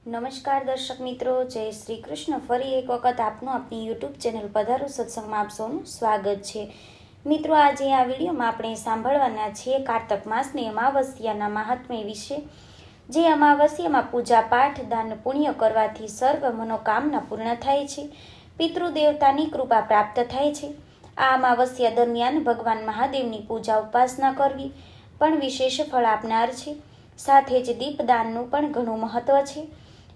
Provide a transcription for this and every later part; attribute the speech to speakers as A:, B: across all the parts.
A: નમસ્કાર દર્શક મિત્રો, જય શ્રી કૃષ્ણ। ફરી એક વખત આપનું આપણી યુટ્યુબ ચેનલ પધારો સત્સંગમાં આપ સૌનું સ્વાગત છે। મિત્રો, આજે આ વિડીયોમાં આપણે સાંભળવાના છીએ કારતક માસની અમાવસ્યાના મહાત્મ્ય વિશે। જે અમાવસ્યામાં પૂજા પાઠ દાન પુણ્ય કરવાથી સર્વ મનોકામના પૂર્ણ થાય છે, પિતૃદેવતાની કૃપા પ્રાપ્ત થાય છે। આ અમાવસ્યા દરમિયાન ભગવાન મહાદેવની પૂજા ઉપાસના કરવી પણ વિશેષ ફળ આપનાર છે, સાથે જ દીપદાનનું પણ ઘણું મહત્વ છે।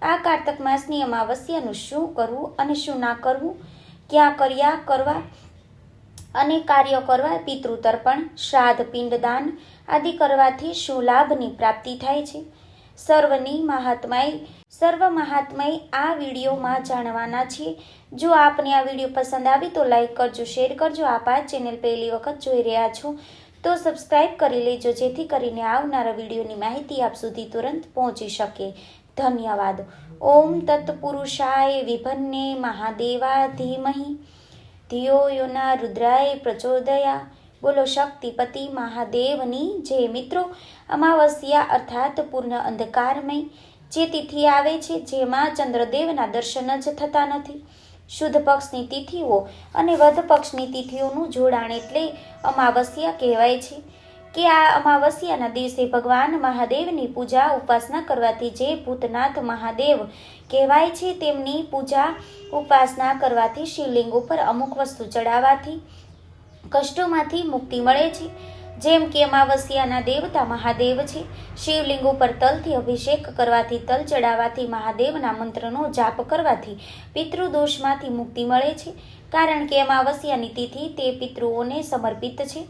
A: આ કારતક માસની અમાવસ્યાનું શું કરવું અને શું ના કરવું, ક્યાં કરવા અને કાર્ય કરવા, પિતૃતર્પણ, શ્રાદ્ધ, પિંડદાન આદિ કરવાથી શું લાભની પ્રાપ્તિ થાય છે, સર્વ મહાત્મય આ વિડીયોમાં જાણવાના છીએ। જો આપને આ વિડીયો પસંદ આવે તો લાઈક કરજો, શેર કરજો। આપ આ ચેનલ પહેલી વખત જોઈ રહ્યા છો તો સબસ્ક્રાઈબ કરી લેજો, જેથી કરીને આવનારા વિડીયોની માહિતી આપ સુધી તુરંત પહોંચી શકે। ધન્યવાદ। ઓમ તત્પુરુષાય વિભન્ને મહાદેવા ધીમહિ ધિયો યો ન રુદ્રાય પ્રચોદયા। બોલો શક્તિપતિ મહાદેવની જય। મિત્રો, અમાવસ્યા અર્થાત પૂર્ણ અંધકારમય જે તિથિ આવે છે, જેમાં ચંદ્રદેવના દર્શન જ થતા નથી, શુદ્ધ પક્ષની તિથિઓ અને વધ પક્ષની તિથિઓનું જોડાણ એટલે અમાવસ્યા કહેવાય છે। કે આ અમાવસ્યાના દિવસે ભગવાન મહાદેવની પૂજા ઉપાસના કરવાથી જે ભૂતનાથ મહાદેવ કહેવાય છે, તેમની પૂજા ઉપાસના કરવાથી શિવલિંગ ઉપર અમુક વસ્તુ ચડાવવાથી કષ્ટોમાંથી મુક્તિ મળે છે। જેમ કે અમાવસ્યાના દેવતા મહાદેવ છે, શિવલિંગ ઉપર તલથી અભિષેક કરવાથી, તલ ચડાવવાથી, મહાદેવના મંત્રનો જાપ કરવાથી પિતૃદોષમાંથી મુક્તિ મળે છે, કારણ કે અમાવસ્યાની તિથિ તે પિતૃઓને સમર્પિત છે।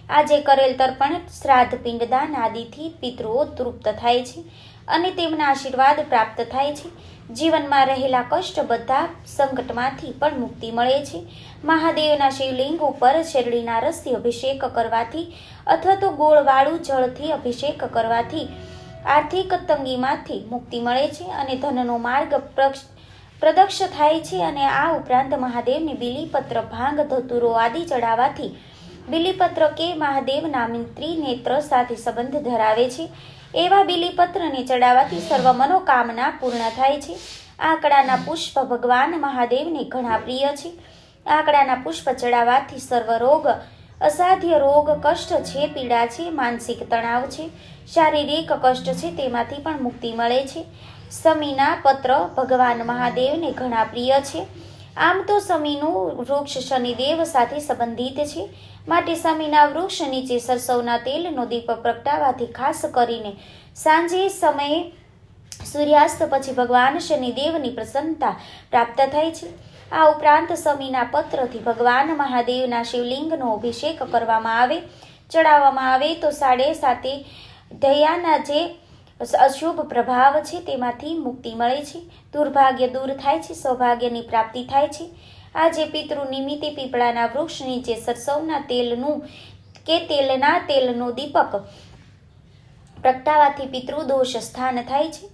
A: આજે કરેલ તર્પણ, શ્રાદ્ધ, પિંડદાન આદિથી પિતૃઓ તૃપ્ત થાય છે અને તેમના આશીર્વાદ પ્રાપ્ત થાય છે। જીવનમાં રહેલા કષ્ટ, બધા સંકટમાંથી પણ મુક્તિ મળે છે। મહાદેવના શિવલિંગ ઉપર શેરડીના રસથી અભિષેક કરવાથી અથવા તો ગોળવાળું જળથી અભિષેક કરવાથી આર્થિક તંગીમાંથી મુક્તિ મળે છે અને ધનનો માર્ગ પ્રદક્ષ થાય છે। અને આ ઉપરાંત મહાદેવને બીલીપત્ર, ભાંગ, ધતુરો આદિ ચડાવવાથી બીલીપત્ર કે મહાદેવના ત્રિનેત્ર સાથે સંબંધ ધરાવે છે, એવા બીલીપત્રને ચડાવવાથી સર્વ મનોકામના પૂર્ણ થાય છે। આંકડાના પુષ્પ ભગવાન મહાદેવને ઘણા પ્રિય છે। આંકડાના પુષ્પ ચડાવવાથી સર્વ રોગ, અસાધ્ય રોગ, કષ્ટ છે, પીડા છે, માનસિક તણાવ છે, શારીરિક કષ્ટ છે, તેમાંથી પણ મુક્તિ મળે છે। સમીના પત્ર ભગવાન મહાદેવને ઘણા પ્રિય છે। આમ તો સમીનું વૃક્ષ શનિદેવ સાથે સંબંધિત છે, માટે સમીના વૃક્ષ નીચે સરસવના તેલનો દીપ પ્રગટાવવાથી ખાસ કરીને સાંજે સમયે સૂર્યાસ્ત પછી ભગવાન શનિદેવની પ્રસન્નતા પ્રાપ્ત થાય છે। આ ઉપરાંત સમીના પત્રથી ભગવાન મહાદેવના શિવલિંગનો અભિષેક ચડાવવામાં આવે તો 7.5 દયાના જે અશુભ પ્રભાવ છે તેમાંથી મુક્તિ મળે છે, દુર્ભાગ્ય દૂર થાય છે, સૌભાગ્યની પ્રાપ્તિ થાય છે। આજે પિતૃ નિમિત્તે પીપળાના વૃક્ષ નીચે સરસવના તેલનો દીપક પ્રગટાવાથી પિતૃદોષ સ્થાન થાય છે।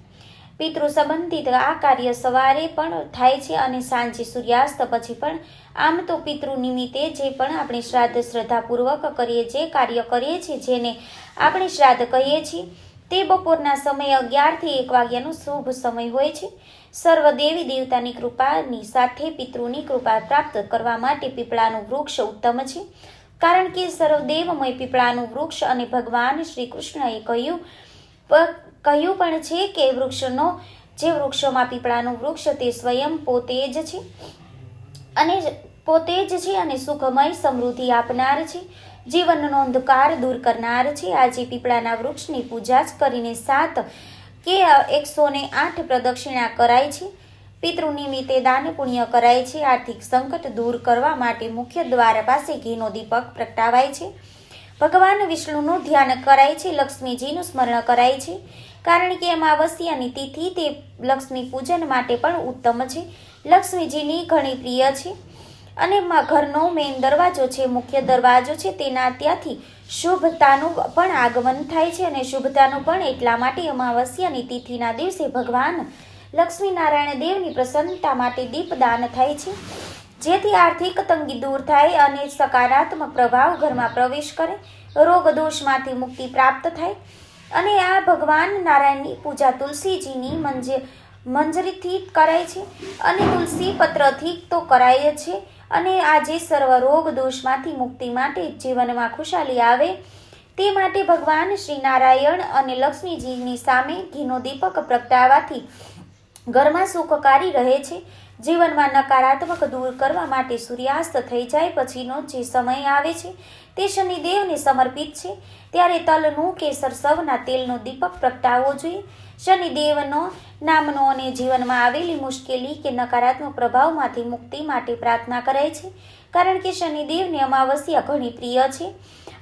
A: પિતૃ સંબંધિત આ કાર્ય સવારે પણ થાય છે અને સાંજે સૂર્યાસ્ત પછી પણ। આમ તો પિતૃ નિમિત્તે જે પણ આપણે શ્રાદ્ધ શ્રદ્ધાપૂર્વક કરીએ, જે કાર્ય કરીએ છીએ, જેને આપણે શ્રાદ્ધ કહીએ છીએ, તે બપોરના સમયે 11 થી 1 વાગ્યાનો શુભ સમય હોય છે। સર્વ દેવી દેવતાની કૃપાની સાથે પિતૃની કૃપા પ્રાપ્ત કરવા માટે પીપળાનું વૃક્ષ ઉત્તમ છે, કારણ કે સર્વદેવમય પીપળાનું વૃક્ષ અને ભગવાન શ્રી કૃષ્ણએ કહ્યું પણ છે કે વૃક્ષોમાં પીપળાનું વૃક્ષ તે સ્વયં પોતે જ છે અને સુખમય સમૃદ્ધિ આપનાર છે, જીવનનો અંધકાર દૂર કરનાર છે। આજે પીપળાના વૃક્ષની પૂજા જ કરીને 7 કે 108 પ્રદક્ષિણા કરાય છે, પિતૃ નિમિત્તે દાન પુણ્ય કરાય છે, આર્થિક સંકટ દૂર કરવા માટે મુખ્ય દ્વાર પાસે ઘીનો દીપક પ્રગટાવાય છે, ભગવાન વિષ્ણુનું ધ્યાન કરાય છે, લક્ષ્મીજીનું સ્મરણ કરાય છે, કારણ કે અમાવસ્યાની તિથિ તે લક્ષ્મી પૂજન માટે પણ ઉત્તમ છે, લક્ષ્મીજીની ઘણી પ્રિય છે અને ઘરનો મેઇન દરવાજો છે, મુખ્ય દરવાજો છે, તેના ત્યાંથી શુભતાનું પણ આગમન થાય છે। અને શુભતાનું પણ એટલા માટે અમાવસ્યાની તિથિના દિવસે ભગવાન લક્ષ્મીનારાયણ દેવની પ્રસન્નતા માટે દીપદાન થાય છે, જેથી આર્થિક તંગી દૂર થાય અને સકારાત્મક પ્રભાવ ઘરમાં પ્રવેશ કરે, રોગ દોષમાંથી મુક્તિ પ્રાપ્ત થાય અને આ ભગવાન નારાયણની પૂજા તુલસીજીની મંજરીથી કરાય છે અને તુલસી પત્રથી તો કરાય જ છે. અને આજે સર્વ રોગ દોષમાંથી મુક્તિ માટે જીવનમાં ખુશાલી આવે તે માટે ભગવાન શ્રી નારાયણ અને લક્ષ્મીજીની સામે ઘીનો દીપક પ્રગટાવવાથી ઘરમાં સુખકારી રહે છે. જીવનમાં નકારાત્મક દૂર કરવા માટે સૂર્યાસ્ત થઈ જાય પછીનો જે સમય આવે છે તે શનિદેવને સમર્પિત છે. ત્યારે તલનું કે સરસવના તેલનો દીપક પ્રગટાવવો જોઈએ. શનિદેવનો નામનો અને જીવનમાં આવેલી મુશ્કેલી કે નકારાત્મક પ્રભાવમાંથી મુક્તિ માટે પ્રાર્થના કરાય છે, કારણ કે શનિદેવની અમાવસ્યા ઘણી પ્રિય છે.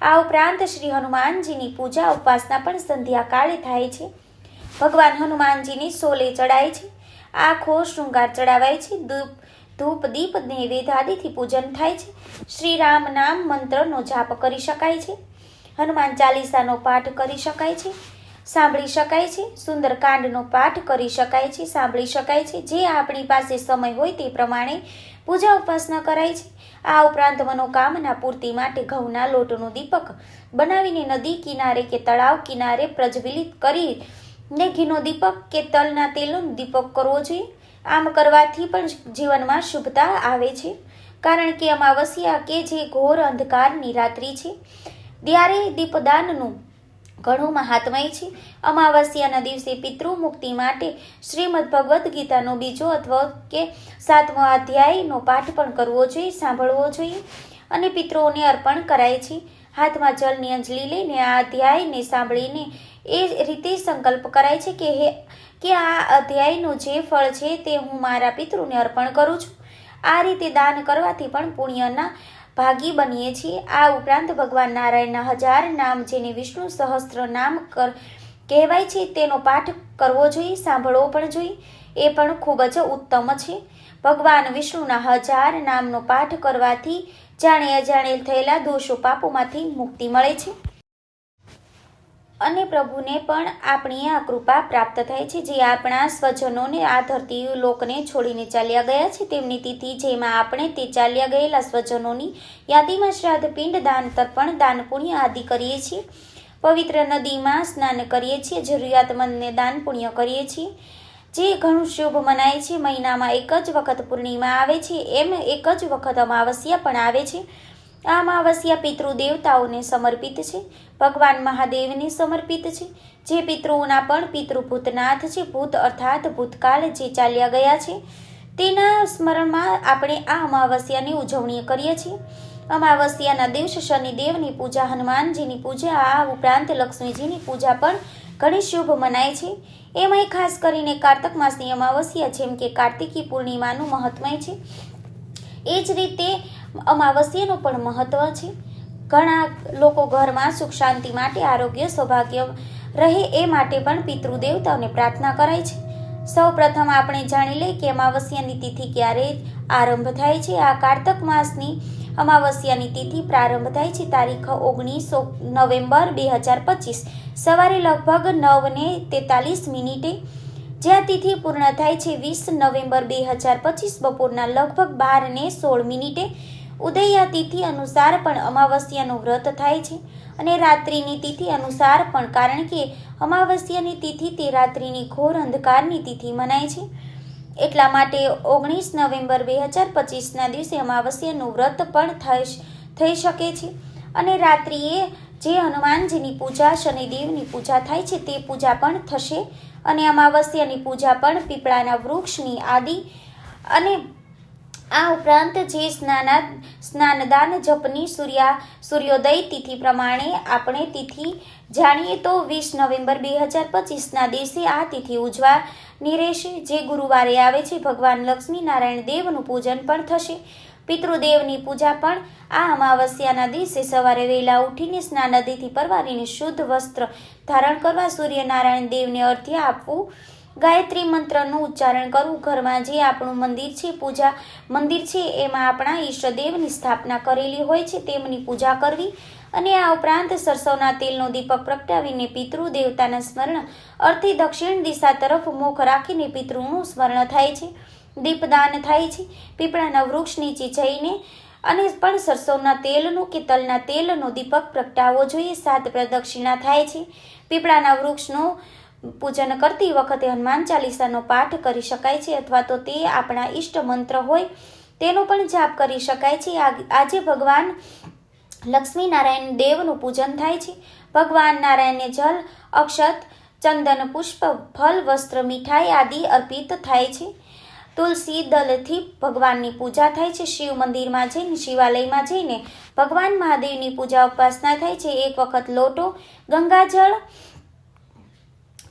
A: આ ઉપરાંત શ્રી હનુમાનજીની પૂજા ઉપાસના પણ સંધ્યાકાળે થાય છે. ભગવાન હનુમાનજીની સોલે ચડાય છે, આખો શૃંગાર ચડાવાય છે, ધૂપ દીપ નૈવેદ્ય આદિથી પૂજન થાય છે. શ્રી રામ નામ મંત્રનો જાપ કરી શકાય છે, હનુમાન ચાલીસાનો પાઠ કરી શકાય છે, સાંભળી શકાય છે, સુંદરકાંડનો પાઠ કરી શકાય છે, સાંભળી શકાય છે. જે આપણી પાસે સમય હોય તે પ્રમાણે પૂજા ઉપાસના કરાય છે. આ ઉપરાંત મનોકામના પૂર્તિ માટે ઘઉંના લોટનો દીપક બનાવીને નદી કિનારે કે તળાવ કિનારે પ્રજ્વલિત કરી ને ઘીનો દીપક કે તલના તેલનો દીપક કરવો જોઈએ. આમ કરવાથી પણ જીવનમાં શુભતા આવે છે, કારણ કે અમાવસ્યા કે જે ઘોર અંધકારની રાત્રિ છે ત્યારે દીપદાનનું ઘણું મહાત્મય છે. અમાવસ્યાના દિવસે પિતૃ મુક્તિ માટે શ્રીમદ ભગવદ્ ગીતાનો બીજો અથવા કે 7મો અધ્યાયનો પાઠ પણ કરવો જોઈએ, સાંભળવો જોઈએ અને પિતૃઓને અર્પણ કરાય છે. હાથમાં જળની અંજલિ લઈને આ અધ્યાયને સાંભળીને એ રીતે સંકલ્પ કરાય છે કે આ અધ્યાયનું જે ફળ છે તે હું મારા પિતૃને અર્પણ કરું છું. આ રીતે દાન કરવાથી પણ પુણ્યના ભાગી બનીએ છીએ. આ ઉપરાંત ભગવાન નારાયણના 1000 નામ જેને વિષ્ણુ સહસ્ત્ર નામ કહેવાય છે તેનો પાઠ કરવો જોઈએ, સાંભળવો પણ જોઈએ. એ પણ ખૂબ જ ઉત્તમ છે. ભગવાન વિષ્ણુના 1000 નામનો પાઠ કરવાથી જાણે અજાણે થયેલા દોષો પાપોમાંથી મુક્તિ મળે છે અને પ્રભુને પણ આપણી આ કૃપા પ્રાપ્ત થાય છે. જે આપણા સ્વજનોને આ ધરતી લોકને છોડીને ચાલ્યા ગયા છે તેમની તિથિ, જેમાં આપણે તે ચાલ્યા ગયેલા સ્વજનોની યાદીમાં શ્રાદ્ધ, પિંડ દાન, તર્પણ દાન, પુણ્ય આદિ કરીએ છીએ. પવિત્ર નદીમાં સ્નાન કરીએ છીએ, જરૂરિયાતમંદને દાન પુણ્ય કરીએ છીએ, જે ઘણું શુભ મનાય છે. મહિનામાં એક જ વખત પૂર્ણિમા આવે છે, એમ એક જ વખત અમાવસ્યા પણ આવે છે. આ અમાવસ્યા પિતૃ દેવતાઓને સમર્પિત છે, ભગવાન મહાદેવને સમર્પિત છે, જે પિતૃઓના પણ પિતૃભૂતનાથ છે. ભૂત અર્થાત ભૂતકાળ જે ચાલ્યા ગયા છે તેના સ્મરણમાં આપણે આ અમાવસ્યાની ઉજવણી કરીએ છીએ. અમાવસ્યાના દિવસે શનિદેવની પૂજા, હનુમાનજીની પૂજા, આ ઉપરાંત લક્ષ્મીજીની પૂજા પણ ઘણી શુભ મનાય છે. એમાંય ખાસ કરીને કાર્તક માસની અમાવસ્યા જેમ કે કાર્તિકી પૂર્ણિમાનું મહાત્મય છે. એ જ રીતે અમાવસ્યાનું પણ મહત્વ છે. ઘણા લોકો ઘરમાં સુખ શાંતિ માટે, આરોગ્ય સૌભાગ્ય રહે એ માટે પણ પિતૃ દેવતાઓને પ્રાર્થના કરાય છે. સૌ પ્રથમ આપણે જાણી લઈએ કે અમાવસ્યાની તિથિ ક્યારે આરંભ થાય છે. આ કાર્તક માસની અમાવસ્યાની તિથિ પ્રારંભ થાય છે તારીખ 19 નવેમ્બર 2025 સવારે લગભગ 9:43 જ્યાં તિથિ પૂર્ણ થાય છે 20 નવેમ્બર 2025 બપોરના લગભગ 12:16 ઉદયા તિથિ અનુસાર પણ અમાવસ્યાનું વ્રત થાય છે અને રાત્રિની તિથિ અનુસાર પણ, કારણ કે અમાવસ્યાની તિથિ તે રાત્રિની ઘોર અંધકારની તિથિ મનાય છે. એટલા માટે 19 નવેમ્બર 2025ના દિવસે અમાવસ્યાનું વ્રત પણ થઈ શકે છે. અને રાત્રિએ જે હનુમાનજીની પૂજા, શનિદેવની પૂજા થાય છે તે પૂજા પણ થશે. અને અમાવસ્યાની પૂજા પણ પીપળાના વૃક્ષની આદિ અને આ ઉપરાંત જે સ્નાનદાન જપની સૂર્યોદય તિથિ પ્રમાણે આપણે તિથિ જાણીએ તો 20 નવેમ્બર 2025ના દિવસે આ તિથિ ઉજવાની રહેશે, જે ગુરુવારે આવે છે. ભગવાન લક્ષ્મી નારાયણ દેવનું પૂજન પણ થશે. પિતૃદેવની પૂજા પણ આ અમાવસ્યાના દિવસે સવારે વહેલા ઉઠીને સ્નાનાદિથી પરવારીને શુદ્ધ વસ્ત્ર ધારણ કરવા, સૂર્યનારાયણ દેવને અર્ઘ્ય આપવું, ગાયત્રી મંત્રનું ઉચ્ચારણ કરવું, ઘરમાં જે આપણું મંદિર છે એમાં આપણા ઈષ્ટદેવની સ્થાપના કરેલી હોય છે તેમની પૂજા કરવી અને આ ઉપરાંત સરસવના તેલનો દીપક પ્રગટાવીને પિતૃ દેવતાના સ્મરણ અર્થે દક્ષિણ દિશા તરફ મુખ રાખીને પિતૃનું સ્મરણ થાય છે. દીપદાન થાય છે. પીપળાના વૃક્ષ નીચે જઈને અને પણ સરસવના તેલનું કે તલના તેલનો દીપક પ્રગટાવવો જોઈએ. 7 પ્રદક્ષિણા થાય છે. પીપળાના વૃક્ષનો પૂજન કરતી વખતે હનુમાન ચાલીસાનો પાઠ કરી શકાય છે, અથવા તો તે આપણા ઈષ્ટ મંત્ર હોય તેનો પણ જાપ કરી શકાય છે. આજે ભગવાન લક્ષ્મી નારાયણ દેવનું પૂજન થાય છે. ભગવાન નારાયણને જલ, અક્ષત, ચંદન, પુષ્પ, ફલ, વસ્ત્ર, મીઠાઈ આદિ અર્પિત થાય છે. તુલસી દલથી ભગવાનની પૂજા થાય છે. શિવ મંદિરમાં જઈને, શિવાલયમાં જઈને ભગવાન મહાદેવની પૂજા ઉપાસના થાય છે. એક વખત લોટો ગંગાજળ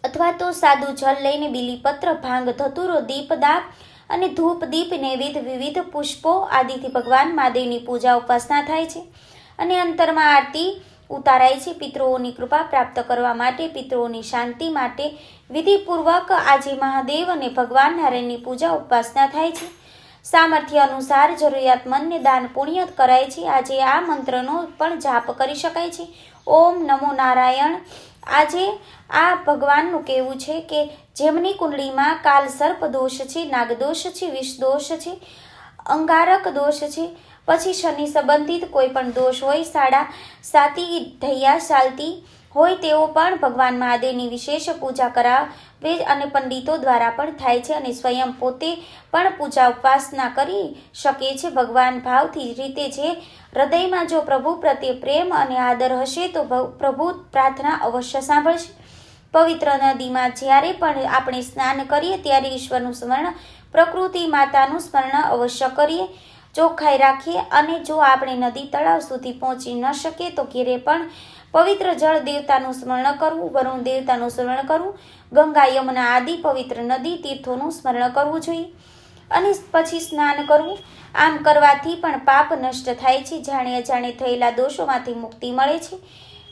A: અથવા તો સાદું જળ લઈને બીલીપત્ર, ભાંગ, ધતુરો, દીપ, દાપ અને ધૂપ, દીપ, નૈવેદ્ય, વિવિધ પુષ્પો આદિથી ભગવાન મહાદેવની પૂજા ઉપાસના થાય છે. અને અંતરમાં આરતી ઉતારાય છે. પિતૃઓની કૃપા પ્રાપ્ત કરવા માટે, પિતૃઓની શાંતિ માટે વિધિપૂર્વક આજે મહાદેવ અને ભગવાન નારાયણની પૂજા ઉપાસના થાય છે. સામર્થ્ય અનુસાર જરૂરિયાતમંદને દાન પુણ્ય કરાય છે. આજે આ મંત્રનો પણ જાપ કરી શકાય છે. ઓમ નમો નારાયણ. આજે આ ભગવાનનું કહેવું છે કે જેમની કુંડળીમાં કાલ સર્પ દોષ છે, નાગદોષ છે, વિષ દોષ છે, અંગારક દોષ છે, પછી શનિ સંબંધિત કોઈ પણ દોષ હોય, સાડા સાતી ધૈયા ચાલતી હોય, તેઓ પણ ભગવાન મહાદેવની વિશેષ પૂજા કરાવે અને પંડિતો દ્વારા પણ થાય છે. અને સ્વયં પોતે પણ પૂજા ઉપાસના કરી શકે છે. ભગવાન ભાવથી રીતે જે હૃદયમાં જો પ્રભુ પ્રત્યે પ્રેમ અને આદર હશે તો પ્રભુ પ્રાર્થના અવશ્ય સાંભળશે. પવિત્ર નદીમાં જ્યારે પણ આપણે સ્નાન કરીએ ત્યારે ઈશ્વરનું સ્મરણ, પ્રકૃતિ માતાનું સ્મરણ અવશ્ય કરીએ, ચોખ્ખાઈ રાખીએ. અને જો આપણે નદી તળાવ સુધી પહોંચી ન શકીએ તો ઘેરે પણ પવિત્ર જળ દેવતાનું સ્મરણ કરવું, વરુણ દેવતાનું સ્મરણ કરવું, ગંગા, યમુના આદિ પવિત્ર નદી તીર્થોનું સ્મરણ કરવું જોઈએ અને પછી સ્નાન કરવું. આમ કરવાથી પણ પાપ નષ્ટ થાય છે. જાણે અજાણે થયેલા દોષોમાંથી મુક્તિ મળે છે.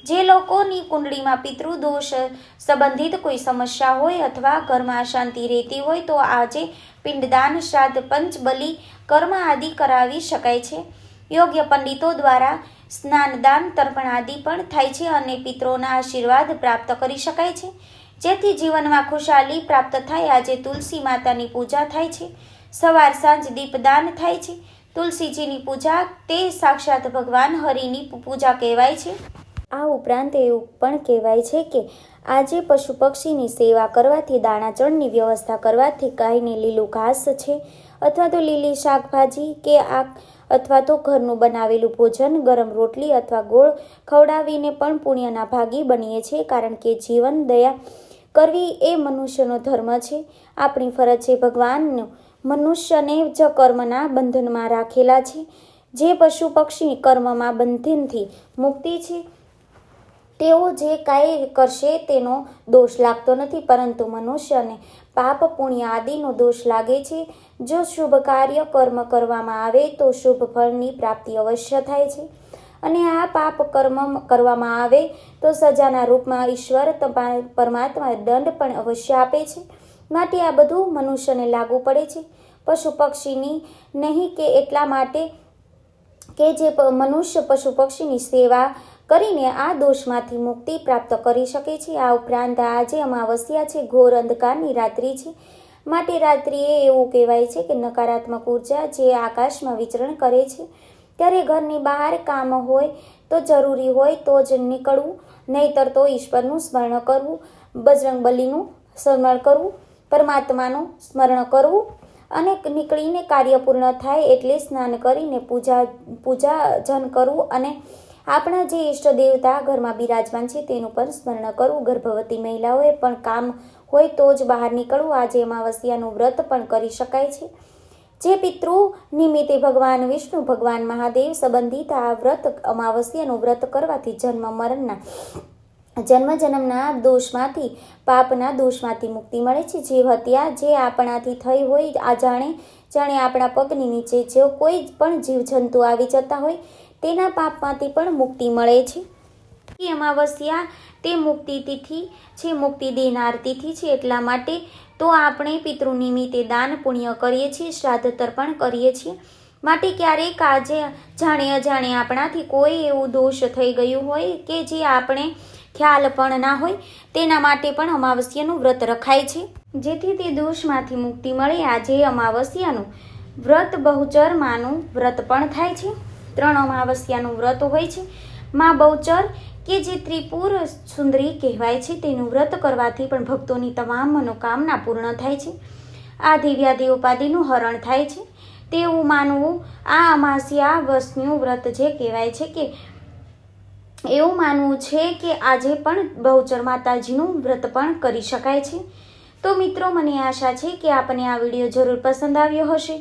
A: જે લોકોની કુંડળીમાં પિતૃદોષ સંબંધિત કોઈ સમસ્યા હોય અથવા ઘરમાં અશાંતિ રહેતી હોય તો આજે પિંડદાન, શ્રાદ્ધ, પંચબલી કર્મ આદિ કરાવી શકાય છે. યોગ્ય પંડિતો દ્વારા સ્નાનદાન, તર્પણ આદિ પણ થાય છે અને પિતરોના આશીર્વાદ પ્રાપ્ત કરી શકાય છે, જેથી જીવનમાં ખુશાલી પ્રાપ્ત થાય. આજે તુલસી માતાની પૂજા થાય છે. સવાર સાંજ દીપદાન થાય છે. તુલસીજીની પૂજા તે સાક્ષાત ભગવાન હરિની પૂજા કહેવાય છે. આ ઉપરાંત એવું પણ કહેવાય છે કે આજે પશુ પક્ષીની સેવા કરવાથી, દાણાચળની વ્યવસ્થા કરવાથી, ગાયને લીલું ઘાસ છે અથવા તો લીલી શાકભાજી કે અથવા તો ઘરનું બનાવેલું ભોજન, ગરમ રોટલી અથવા ગોળ ખવડાવીને પણ પુણ્યના ભાગી બનીએ છીએ. કારણ કે જીવન દયા કરવી એ મનુષ્યનો ધર્મ છે. આપણી ફરજ છે. ભગવાનનું મનુષ્યને જ કર્મના બંધનમાં રાખેલા છે. જે પશુ પક્ષી કર્મમાં બંધનથી મુક્તિ છે તેઓ જે કાંઈ કરશે તેનો દોષ લાગતો નથી, પરંતુ મનુષ્યને પાપ પુણ્ય આદિનો દોષ લાગે છે. જો શુભ કાર્ય કર્મ કરવામાં આવે તો શુભ ફળની પ્રાપ્તિ અવશ્ય થાય છે અને આ પાપ કર્મ કરવામાં આવે તો સજાના રૂપમાં ઈશ્વર પરમાત્મા દંડ પણ અવશ્ય આપે છે. માટે આ બધું મનુષ્યને લાગુ પડે છે, પશુ પક્ષીની નહીં. કે એટલા માટે કે જે મનુષ્ય પશુ પક્ષીની સેવા કરીને આ દોષમાંથી મુક્તિ પ્રાપ્ત કરી શકે છે. આ ઉપરાંત આજે અમાવસ્યા છે, ઘોર અંધકારની રાત્રિ છે. માટે રાત્રિએ એવું કહેવાય છે કે નકારાત્મક ઉર્જા જે આકાશમાં વિચરણ કરે છે, ત્યારે ઘરની બહાર કામ હોય તો જરૂરી હોય તો જ નીકળવું, નહીતર તો ઈશ્વરનું સ્મરણ કરવું, બજરંગબલીનું સ્મરણ કરવું, પરમાત્માનું સ્મરણ કરવું અને નીકળીને કાર્ય પૂર્ણ થાય એટલે સ્નાન કરીને પૂજાજન કરવું અને આપણા જે ઈષ્ટ દેવતા ઘરમાં બિરાજમાન છે તેનું પણ સ્મરણ કરવું. ગર્ભવતી મહિલાઓએ પણ કામ હોય તો જ બહાર નીકળવું. આજે અમાવસ્યાનું વ્રત પણ કરી શકાય છે. જે પિતૃ નિમિત્તે ભગવાન વિષ્ણુ, ભગવાન મહાદેવ સંબંધિત આ વ્રત, અમાવસ્યાનું વ્રત કરવાથી જન્મના દોષમાંથી, પાપના દોષમાંથી મુક્તિ મળે છે. જે હત્યા જે આપણાથી થઈ હોય, આ જાણે આપણા પગની નીચે જો કોઈ પણ જીવજંતુ આવી જતા હોય તેના પાપમાંથી પણ મુક્તિ મળે છે. અમાવસ્યા તે મુક્તિ તિથિ છે, મુક્તિ દેનાર તિથિ છે. એટલા માટે તો આપણે પિતૃ નિમિત્તે દાન પુણ્ય કરીએ છીએ, શ્રાદ્ધ તર્પણ કરીએ છીએ. માટે ક્યારેક આજે જાણે અજાણે આપણાથી કોઈ એવું દોષ થઈ ગયું હોય કે જે આપણે ખ્યાલ પણ ના હોય, તેના માટે પણ અમાવસ્યાનું વ્રત રખાય છે, જેથી તે દોષમાંથી મુક્તિ મળે. આજે અમાવસ્યાનું વ્રત બહુચર માનું વ્રત પણ થાય છે. 3 અમાવસ્યાનું વ્રત હોય છે. માં બહુચર કે જે ત્રિપુર સુંદરી કહેવાય છે તેનું વ્રત કરવાથી પણ ભક્તોની તમામ મનોકામના પૂર્ણ થાય છે. આદિ વ્યાધિ ઉપાધિનું હરણ થાય છે તેવું માનવું આ અમાસ્યા વર્ષનું વ્રત જે કહેવાય છે કે એવું માનવું છે કે આજે પણ બહુચર માતાજીનું વ્રત પણ કરી શકાય છે. તો મિત્રો, મને આશા છે કે આપને આ વિડીયો જરૂર પસંદ આવ્યો હશે.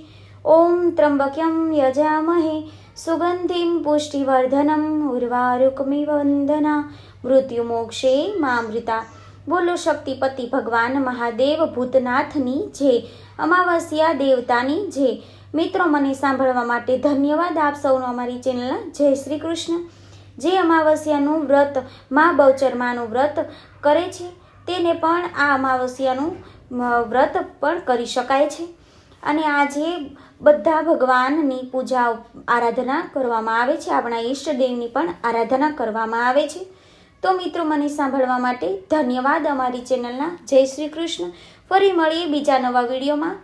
A: ઓમ ત્રંબક્યમ યજામહે સુગંધિમ પુષ્ટિવર્ધનમ ઉર્વારુકમિવ વંદના મૃત્યુમોક્ષે મામૃતા. બોલો શક્તિપતિ ભગવાન મહાદેવ ભૂતનાથની જય, અમાવસ્યા દેવતાની જય. મિત્રો, મને સાંભળવા માટે ધન્યવાદ. આપ સૌનો અમારી ચેનલના જય શ્રી કૃષ્ણ. જે અમાવસ્યાનું વ્રત મા બહુચરમાનું વ્રત કરે છે તેને પણ આ અમાવસ્યાનું વ્રત પણ કરી શકાય છે. અને આજે બધા ભગવાનની પૂજા આરાધના કરવામાં આવે છે. આપણા ઈષ્ટદેવની પણ આરાધના કરવામાં આવે છે. તો મિત્રો, મને સાંભળવા માટે ધન્યવાદ. અમારી ચેનલના જય શ્રી કૃષ્ણ. ફરી મળીએ બીજા નવા વિડીયોમાં.